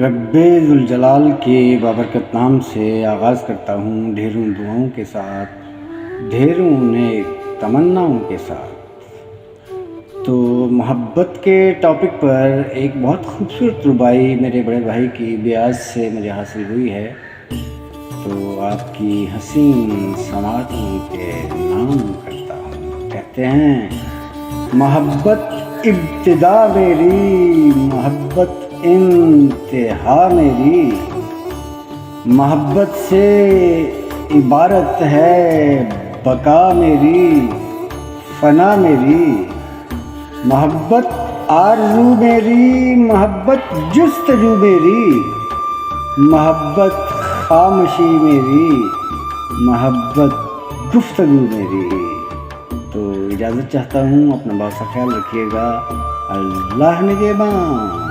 رب ذوالجلال کے بابرکت نام سے آغاز کرتا ہوں، ڈھیروں دعاؤں کے ساتھ، ڈھیروں نیک تمناؤں کے ساتھ۔ تو محبت کے ٹاپک پر ایک بہت خوبصورت ربائی میرے بڑے بھائی کی بیاض سے مجھے حاصل ہوئی ہے، تو آپ کی حسین سماعتوں کے نام کرتا ہوں۔ کہتے ہیں محبت ابتدا میری، محبت انتہا میری، محبت سے عبارت ہے بقا میری، فنا میری، محبت آرزو میری، محبت جستجو میری، محبت خاموشی میری، محبت گفتگو میری۔ تو اجازت چاہتا ہوں، اپنا بہت سا خیال رکھیے گا۔ اللہ نگہباں۔